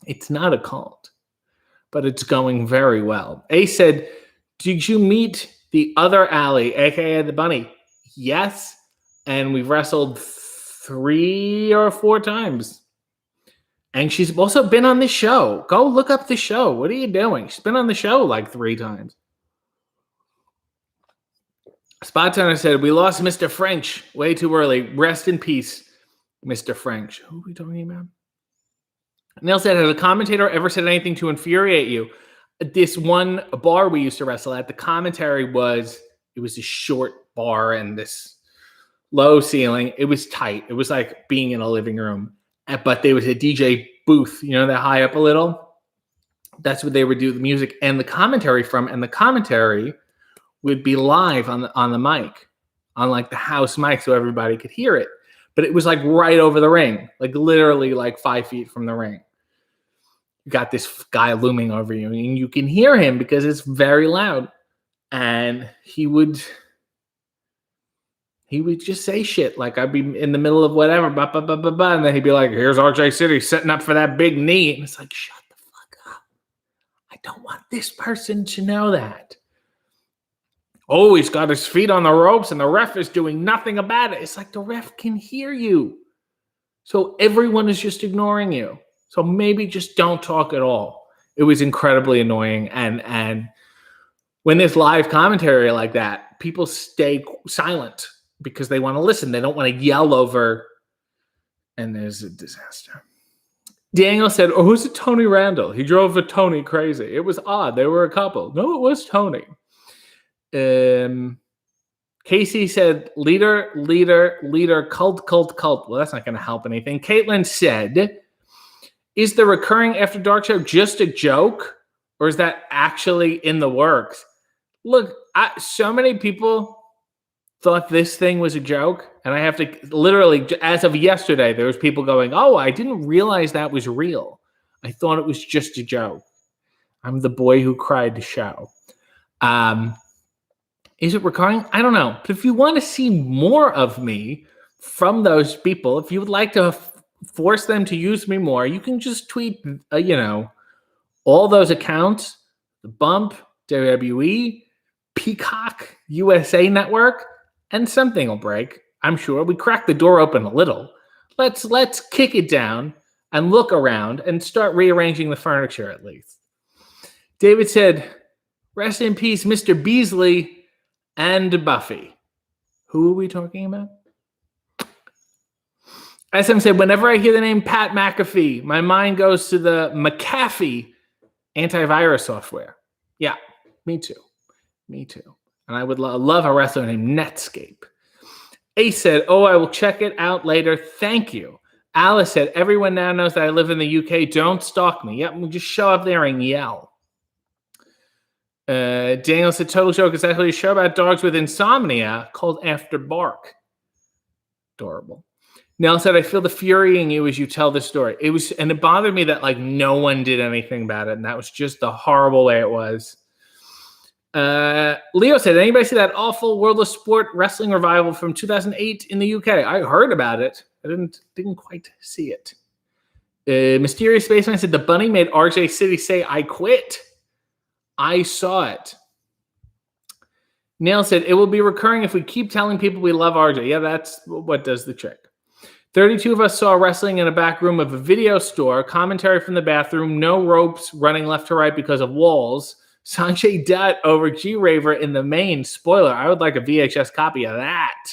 Speaker 1: It's not a cult, but it's going very well. A said, did you meet the other Allie, a.k.a. the Bunny? Yes, and we've wrestled 3 or 4 times. And she's also been on the show. Go look up the show. What are you doing? She's been on the show like 3 times. Spot Turner said, we lost Mr. French way too early. Rest in peace, Mr. French. Who are we talking about? Neil said, has a commentator ever said anything to infuriate you? This one bar we used to wrestle at, the commentary was, it was a short bar and this low ceiling. It was tight. It was like being in a living room. But there was a DJ booth, you know, that high up a little. That's what they would do the music and the commentary from. And the commentary would be live on the mic, on like the house mic, so everybody could hear it. But it was like right over the ring, like literally like 5 feet from the ring. You got this guy looming over you, and you can hear him because it's very loud. And he would just say shit. Like I'd be in the middle of whatever, and then he'd be like, here's RJ City setting up for that big knee. And it's like, shut the fuck up. I don't want this person to know that. Oh, he's got his feet on the ropes and the ref is doing nothing about it. It's like the ref can hear you. So everyone is just ignoring you. So maybe just don't talk at all. It was incredibly annoying. And when there's live commentary like that, people stay silent because they want to listen. They don't want to yell over. And there's a disaster. Daniel said, oh, who's a Tony Randall? He drove a Tony crazy. It was odd. They were a couple. No, it was Tony. Casey said, leader, cult. Well, that's not going to help anything. Caitlin said, is the recurring After Dark show just a joke? Or is that actually in the works? Look, so many people thought this thing was a joke. And I have to literally, as of yesterday, there was people going, oh, I didn't realize that was real. I thought it was just a joke. I'm the boy who cried to show. Is it recurring? I don't know. But if you want to see more of me, from those people. If you would like to force them to use me more, you can just tweet, all those accounts, The Bump, WWE, Peacock, USA Network, and something will break. I'm sure we cracked the door open a little. Let's kick it down and look around and start rearranging the furniture at least. David said, rest in peace, Mr. Beasley and Buffy. Who are we talking about? SM said, whenever I hear the name Pat McAfee, my mind goes to the McAfee antivirus software. Yeah, me too. And I would love a wrestler named Netscape. Ace said, I will check it out later. Thank you. Alice said, everyone now knows that I live in the UK. Don't stalk me. Yep, we'll just show up there and yell. Daniel said, Total Joke is actually a show about dogs with insomnia called After Bark. Adorable. Nell said, I feel the fury in you as you tell the story. And it bothered me that no one did anything about it. And that was just the horrible way it was. Leo said, anybody see that awful World of Sport wrestling revival from 2008 in the UK? I heard about it. I didn't quite see it. Mysterious Spaceman said, the bunny made RJ City say, I quit. I saw it. Neil said, it will be recurring if we keep telling people we love RJ. Yeah, that's what does the trick. 32 of us saw wrestling in a back room of a video store, commentary from the bathroom, no ropes running left to right because of walls. Sanjay Dutt over G-Raver in the main. Spoiler, I would like a VHS copy of that.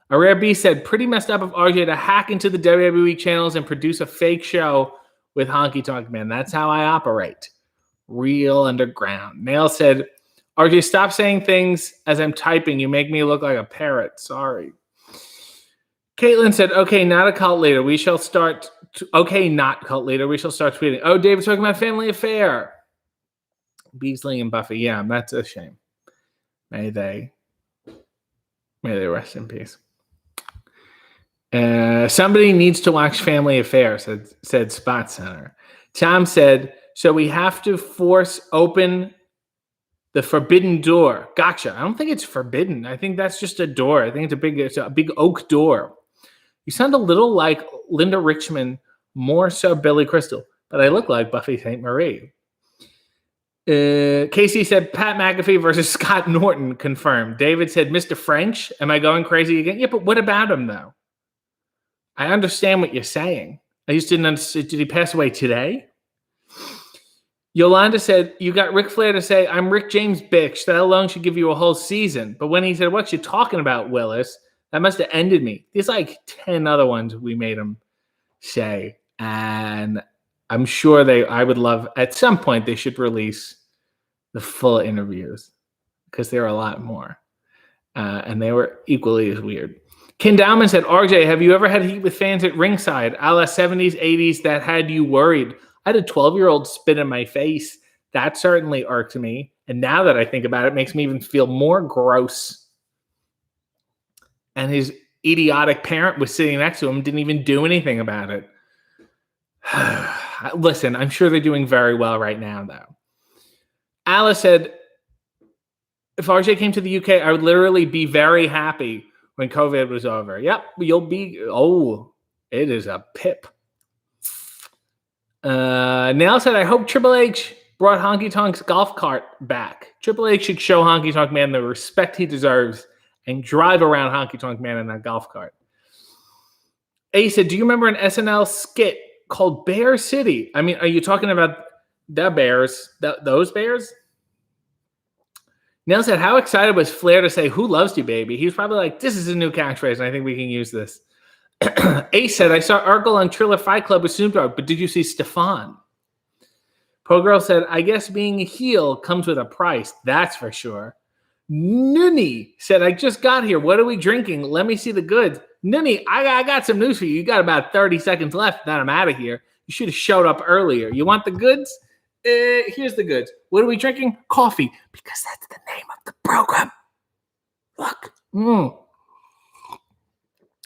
Speaker 1: A Rare Beast said, pretty messed up of RJ to hack into the WWE channels and produce a fake show with Honky Tonk Man. That's how I operate. Real underground. Nail said, RJ, stop saying things as I'm typing. You make me look like a parrot. Sorry. Caitlin said, okay, not a cult leader. We shall start. Not cult leader. We shall start tweeting. Oh, David's talking about family affair. Beasley and Buffy. Yeah, that's a shame. May they rest in peace. Somebody needs to watch Family Affair, said Spot Center. Tom said, so we have to force open the forbidden door. Gotcha. I don't think it's forbidden. I think that's just a door. I think it's a big oak door. You sound a little like Linda Richman, more so Billy Crystal, but I look like Buffy St. Marie. Casey said, Pat McAfee versus Scott Norton confirmed. David said, Mr. French, am I going crazy again? Yeah, but what about him, though? I understand what you're saying. I just didn't understand. Did he pass away today? Yolanda said, you got Ric Flair to say, I'm Rick James, bitch. That alone should give you a whole season. But when he said, what you talking about, Willis? That must have ended me. There's 10 other ones we made him say. And I'm sure I would love, at some point, they should release the full interviews because there are a lot more. And they were equally as weird. Ken Dowman said, RJ, have you ever had heat with fans at ringside, a la 70s, 80s, that had you worried? I had a 12-year-old spit in my face. That certainly irked me. And now that I think about it, it makes me even feel more gross. And his idiotic parent was sitting next to him, didn't even do anything about it. Listen, I'm sure they're doing very well right now, though. Alice said, if RJ came to the UK, I would literally be very happy when COVID was over. Yep, you'll be, it is a pip. Nail said, I hope Triple H brought Honky Tonk's golf cart back. Triple H should show Honky Tonk Man the respect he deserves and drive around Honky Tonk Man in that golf cart. A said, do you remember an SNL skit called Bear City? I mean, are you talking about the Bears, those Bears? Neil said, how excited was Flair to say, who loves you, baby? He was probably like, this is a new catchphrase, and I think we can use this. Ace said, I saw Urkel on Triller Fight Club with Snoop Dogg, but did you see Stefan? Pro Girl said, I guess being a heel comes with a price, that's for sure. Nuni said, I just got here. What are we drinking? Let me see the goods. Nuni, I got some news for you. You got about 30 seconds left, then I'm out of here. You should have showed up earlier. You want the goods? Here's the goods. What are we drinking? Coffee, because that's the name of the program. Look.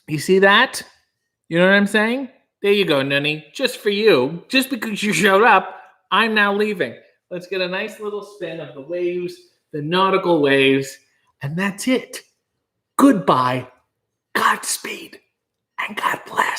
Speaker 1: You see that? You know what I'm saying? There you go, Nunny. Just for you. Just because you showed up, I'm now leaving. Let's get a nice little spin of the waves, the nautical waves, and that's it. Goodbye, Godspeed, and God bless.